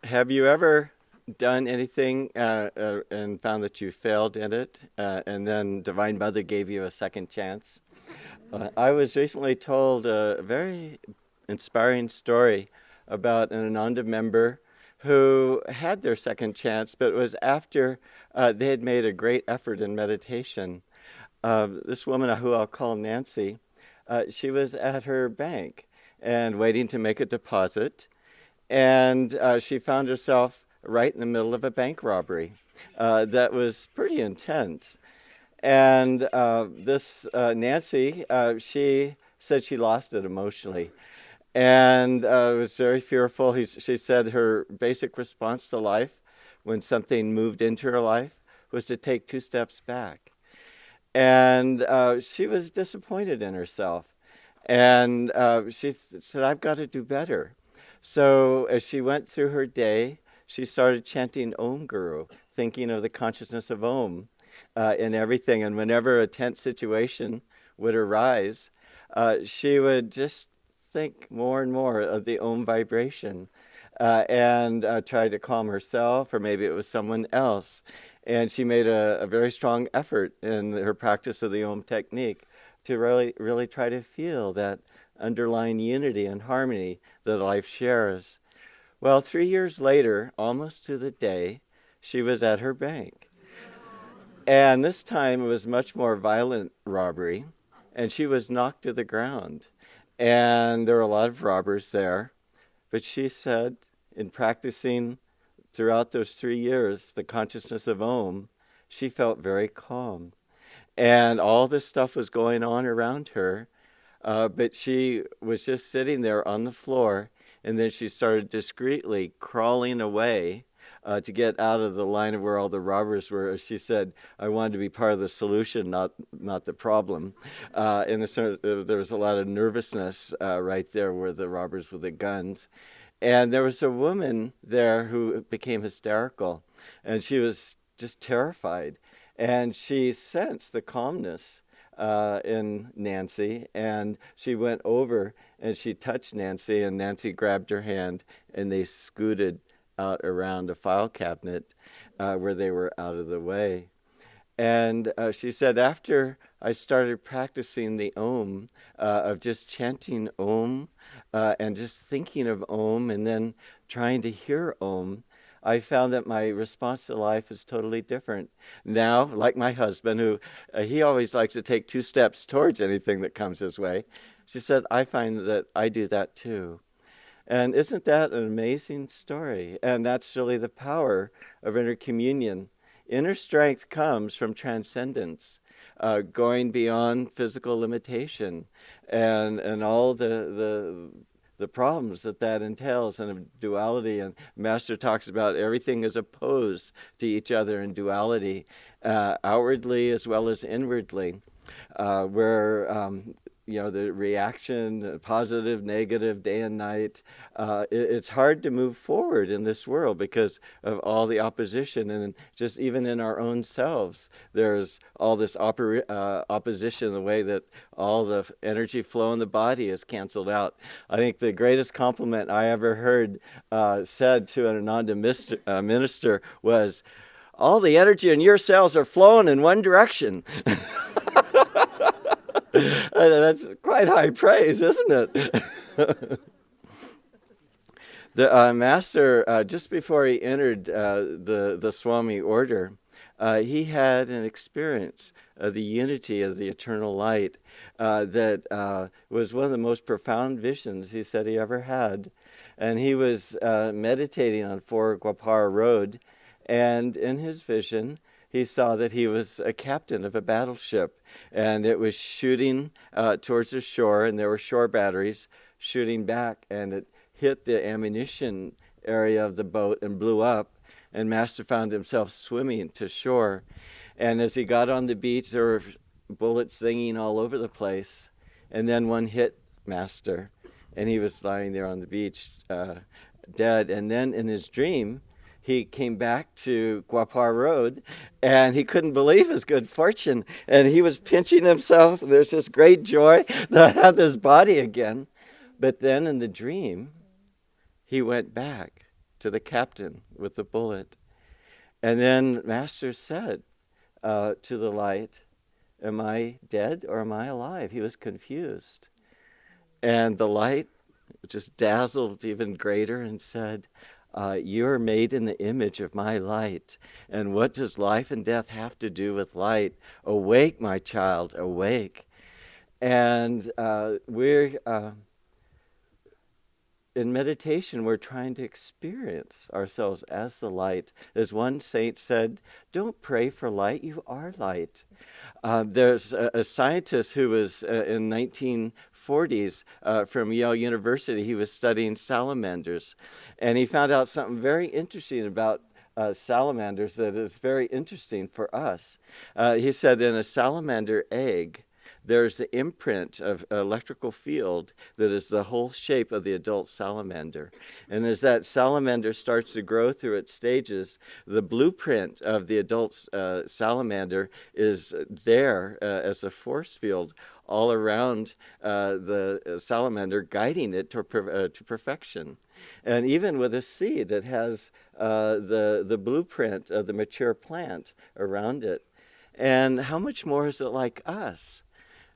Have you ever done anything and found that you failed in it, and then Divine Mother gave you a second chance? I was recently told a very inspiring story about an Ananda member who had their second chance, but it was after they had made a great effort in meditation. This woman, who I'll call Nancy, she was at her bank and waiting to make a deposit, and she found herself right in the middle of a bank robbery that was pretty intense. And this Nancy, she said she lost it emotionally and was very fearful. She said her basic response to life when something moved into her life was to take two steps back. And she was disappointed in herself. And she said, I've got to do better. So as she went through her day, she started chanting Om Guru, thinking of the consciousness of Om in everything. And whenever a tense situation would arise, she would just think more and more of the Om vibration and try to calm herself, or maybe it was someone else. And she made a very strong effort in her practice of the Om technique to really try to feel that underlying unity and harmony that life shares. Well, 3 years later, almost to the day, she was at her bank. And this time it was much more violent robbery, and she was knocked to the ground. And there were a lot of robbers there. But she said, in practicing throughout those 3 years the consciousness of Om, she felt very calm. And all this stuff was going on around her, but she was just sitting there on the floor, and then she started discreetly crawling away to get out of the line of where all the robbers were. She said, I wanted to be part of the solution, not the problem. And there was a lot of nervousness right there where the robbers with the guns. And there was a woman there who became hysterical, and she was just terrified. And she sensed the calmness in Nancy, and she went over and she touched Nancy, and Nancy grabbed her hand, and they scooted out around a file cabinet where they were out of the way. And she said, after I started practicing the Om, of just chanting Om and just thinking of Om and then trying to hear Om, I found that my response to life is totally different. Now, like my husband, who he always likes to take two steps towards anything that comes his way, she said, I find that I do that too. And isn't that an amazing story? And that's really the power of inner communion. Inner strength comes from transcendence, going beyond physical limitation and all the problems that entails, and duality. And Master talks about everything is opposed to each other in duality, outwardly as well as inwardly, where the reaction, the positive, negative, day and night. It's hard to move forward in this world because of all the opposition, and just even in our own selves, there's all this opposition, the way that all the energy flow in the body is canceled out. I think the greatest compliment I ever heard said to an Ananda minister was, all the energy in your cells are flowing in one direction. That's quite high praise, isn't it? The master, just before he entered the Swami order, he had an experience of the unity of the eternal light that was one of the most profound visions he said he ever had. And he was meditating on 4 Gwapara Road, and in his vision, he saw that he was a captain of a battleship, and it was shooting towards the shore, and there were shore batteries shooting back, and it hit the ammunition area of the boat and blew up, and Master found himself swimming to shore. And as he got on the beach, there were bullets singing all over the place, and then one hit Master, and he was lying there on the beach dead. And then in his dream, he came back to Gwapar Road, and he couldn't believe his good fortune. And he was pinching himself. There's this great joy that I have this body again. But then in the dream, he went back to to the captain with the bullet. And then Master said to the light, "Am I dead or am I alive?" He was confused. And the light just dazzled even greater and said, "You're made in the image of my light. And what does life and death have to do with light? Awake, my child, awake." And we're in meditation, we're trying to experience ourselves as the light. As one saint said, "Don't pray for light, you are light." There's a scientist who was in 1940s from Yale University. He was studying salamanders, and he found out something very interesting about salamanders that is very interesting for us. He said in a salamander egg, there's the imprint of electrical field that is the whole shape of the adult salamander. And as that salamander starts to grow through its stages, the blueprint of the adult salamander is there as a force field all around the salamander, guiding it to perfection. And even with a seed, it has the blueprint of the mature plant around it. And how much more is it like us?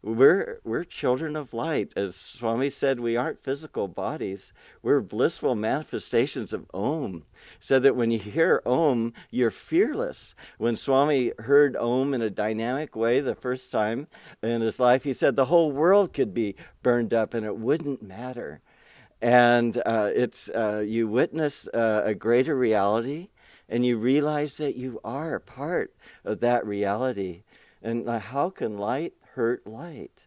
We're children of light. As Swami said, we aren't physical bodies. We're blissful manifestations of Om. Said that when you hear Om, you're fearless. When Swami heard Om in a dynamic way the first time in his life, he said the whole world could be burned up and it wouldn't matter. And you witness a greater reality, and you realize that you are a part of that reality. And how can light hurt light?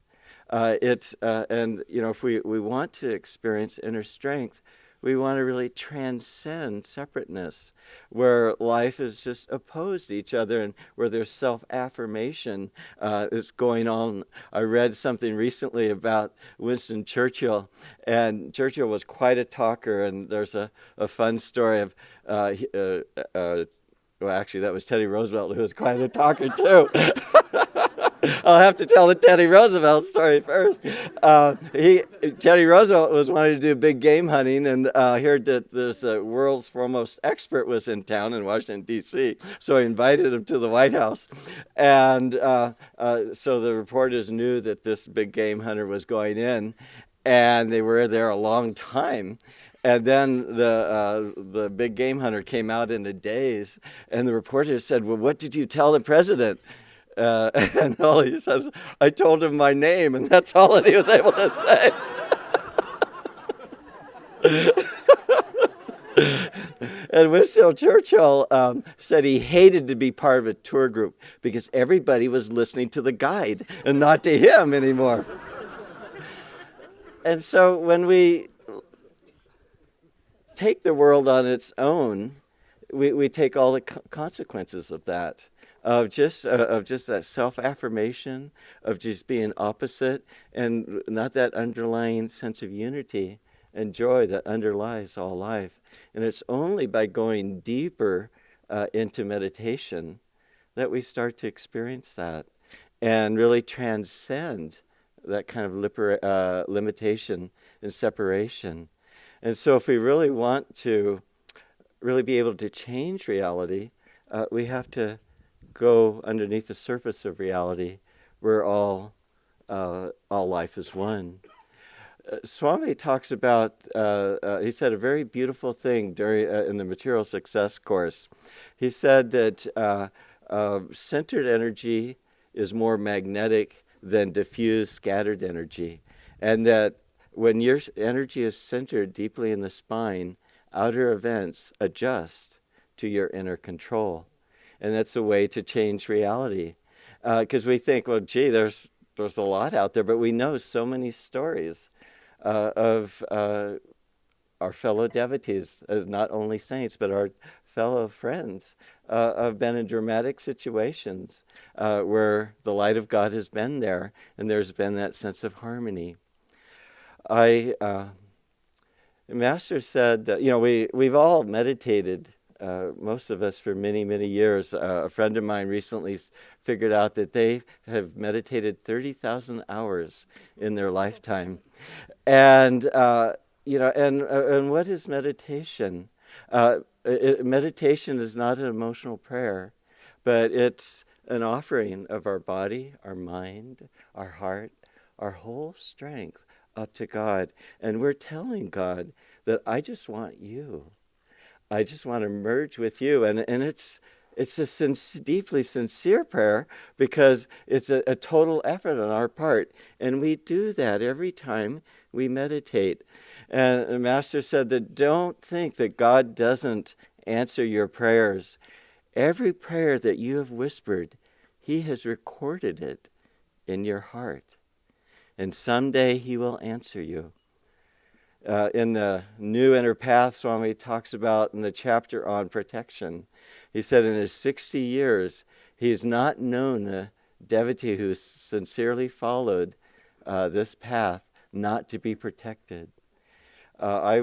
And if we want to experience inner strength, we want to really transcend separateness, where life is just opposed to each other and where there's self-affirmation is going on. I read something recently about Winston Churchill, and Churchill was quite a talker, and there's a fun story of well, actually, that was Teddy Roosevelt, who was quite a talker, too. I'll have to tell the Teddy Roosevelt story first. Teddy Roosevelt was wanting to do big game hunting, and heard that the world's foremost expert was in town in Washington, D.C., so he invited him to the White House. And so the reporters knew that this big game hunter was going in, and they were there a long time. And then the big game hunter came out in a daze, and the reporter said, "Well, what did you tell the president?" And all he says, "I told him my name," and that's all that he was able to say. And Winston Churchill said he hated to be part of a tour group because everybody was listening to the guide and not to him anymore. And so when we take the world on its own, we take all the consequences of that, of just that self-affirmation, of just being opposite, and not that underlying sense of unity and joy that underlies all life. And it's only by going deeper into meditation that we start to experience that and really transcend that kind of limitation and separation. And so if we really want to really be able to change reality, we have to go underneath the surface of reality where all life is one. Swami talks about, he said a very beautiful thing in the Material Success course. He said that centered energy is more magnetic than diffused scattered energy, and that when your energy is centered deeply in the spine, outer events adjust to your inner control. And that's a way to change reality. Because we think, well, gee, there's a lot out there, but we know so many stories of our fellow devotees, not only saints, but our fellow friends, have been in dramatic situations where the light of God has been there, and there's been that sense of harmony. Master said that, we've all meditated, most of us, for many, many years. A friend of mine recently figured out that they have meditated 30,000 hours in their lifetime. And, and what is meditation? Meditation is not an emotional prayer, but it's an offering of our body, our mind, our heart, our whole strength up to God. And we're telling God that I just want you. I just want to merge with you. And it's a deeply sincere prayer because it's a total effort on our part. And we do that every time we meditate. And the Master said that don't think that God doesn't answer your prayers. Every prayer that you have whispered, He has recorded it in your heart. And someday He will answer you. In the New Inner Path, Swami talks about in the chapter on protection. He said in his 60 years, he's not known a devotee who sincerely followed this path not to be protected. I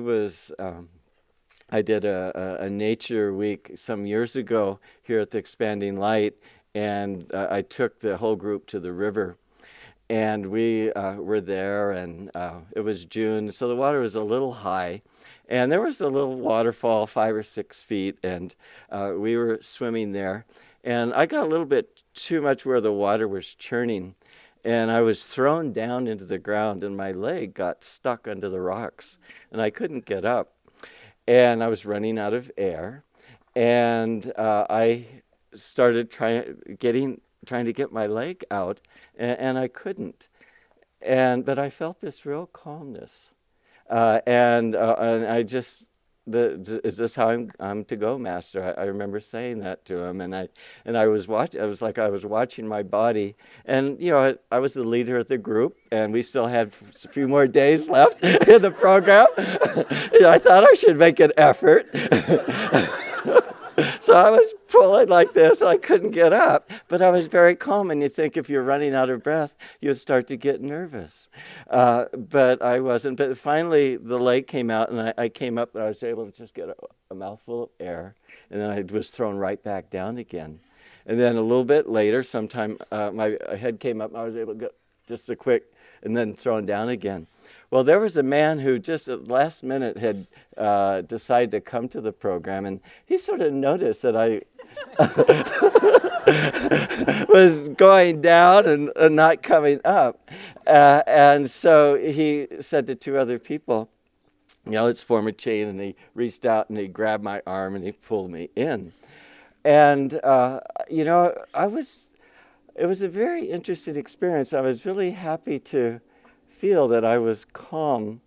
did a nature week some years ago here at the Expanding Light, and I took the whole group to the river. And we were there, and it was June, so the water was a little high. And there was a little waterfall, 5 or 6 feet, and we were swimming there. And I got a little bit too much where the water was churning, and I was thrown down into the ground, and my leg got stuck under the rocks, and I couldn't get up. And I was running out of air, and I started trying to get my leg out, and I couldn't. But I felt this real calmness, and I just, is this how I'm to go, Master? I remember saying that to him, and I was watching. I was like I was watching my body, and I was the leader of the group, and we still had a few more days left in the program. I thought I should make an effort. So I was pulling like this, and I couldn't get up, but I was very calm. And you think if you're running out of breath, you'd start to get nervous. But I wasn't. But finally, the leg came out, and I came up, and I was able to just get a mouthful of air, and then I was thrown right back down again. And then a little bit later, sometime my head came up, and I was able to get just a quick, and then thrown down again. Well, there was a man who just at the last minute had decided to come to the program, and he sort of noticed that I was going down and not coming up. And so he said to 2 other people, let's form a chain, and he reached out and he grabbed my arm and he pulled me in. And, it was a very interesting experience. I was really happy to feel that I was calm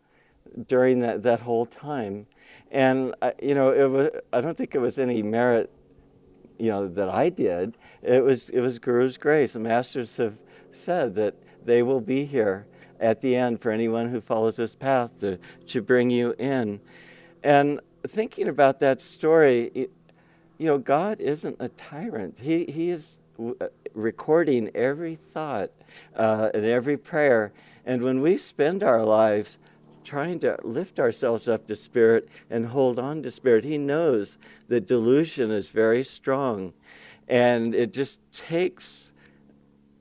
during that whole time, and I don't think it was any merit, that I did. It was Guru's grace. The masters have said that they will be here at the end for anyone who follows this path to bring you in. And thinking about that story, God isn't a tyrant. He is recording every thought and every prayer. And when we spend our lives trying to lift ourselves up to Spirit and hold on to Spirit, He knows that delusion is very strong. And it just takes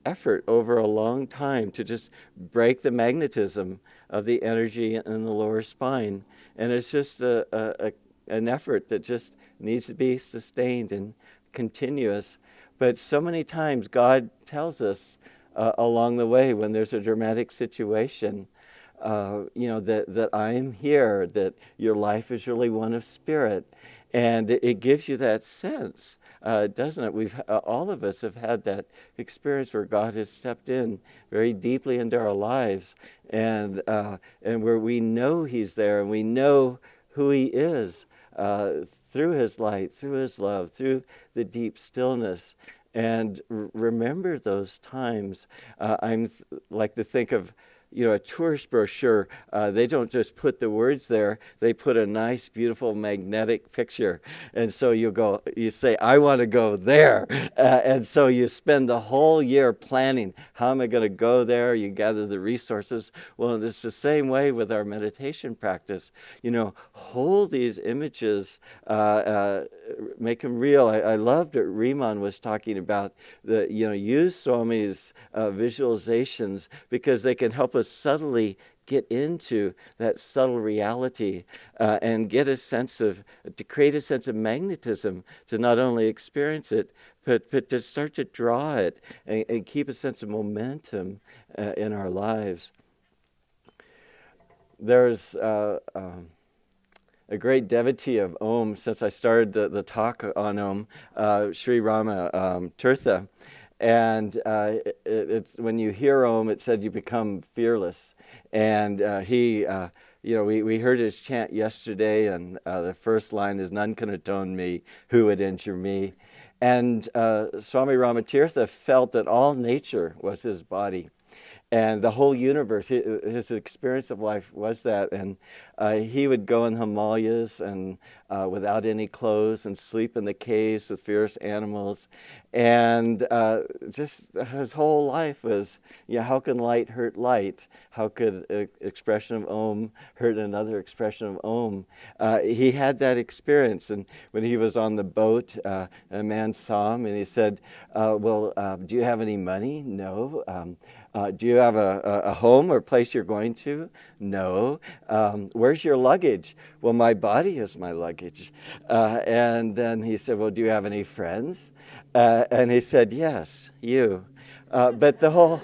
effort over a long time to just break the magnetism of the energy in the lower spine. And it's just an effort that just needs to be sustained and continuous. But so many times God tells us along the way when there's a dramatic situation, that I am here, that your life is really one of Spirit. And it gives you that sense, doesn't it? All of us have had that experience where God has stepped in very deeply into our lives, and where we know He's there, and we know who He is through His light, through His love, through the deep stillness. And remember those times. Like to think of, a tourist brochure. They don't just put the words there. They put a nice, beautiful, magnetic picture. And so you say, I want to go there. And so you spend the whole year planning, how am I going to go there? You gather the resources. Well, it's the same way with our meditation practice. Hold these images, make them real. I loved what Riemann was talking about. Use Swami's visualizations because they can help us us subtly get into that subtle reality and get a sense of, to create a sense of magnetism to not only experience it, but to start to draw it and keep a sense of momentum in our lives. There's a great devotee of Om since I started the talk on Om, Sri Rama Tirtha. And it's when you hear Om, it said you become fearless. And we heard his chant yesterday, and the first line is, "None can atone me, who would injure me?" And Swami Ramatirtha felt that all nature was his body. And the whole universe, his experience of life was that. And he would go in Himalayas and without any clothes and sleep in the caves with fierce animals. And just his whole life was, how can light hurt light? How could expression of Om hurt another expression of Om? He had that experience. And when he was on the boat, a man saw him and he said, do you have any money? No. Do you have a home or place you're going to? No. Where's your luggage? Well, my body is my luggage. And then he said, well, do you have any friends? And he said, yes, you. But the whole...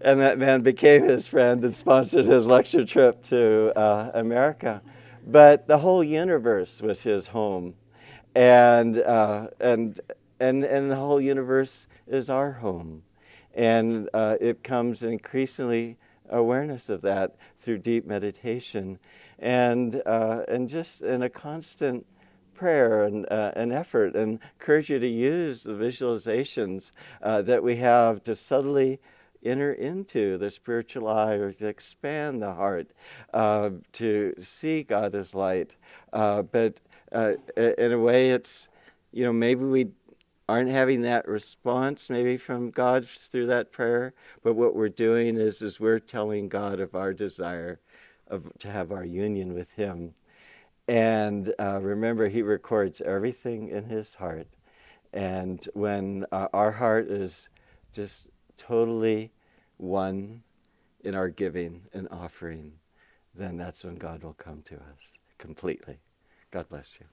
And that man became his friend and sponsored his lecture trip to America. But the whole universe was his home. And the whole universe is our home. And it comes increasingly awareness of that through deep meditation and just in a constant prayer and effort, and encourage you to use the visualizations that we have to subtly enter into the spiritual eye, or to expand the heart, to see God as light. But in a way, it's, maybe we aren't having that response maybe from God through that prayer, but what we're doing is we're telling God of our desire to have our union with Him. And remember, He records everything in His heart. And when our heart is just totally one in our giving and offering, then that's when God will come to us completely. God bless you.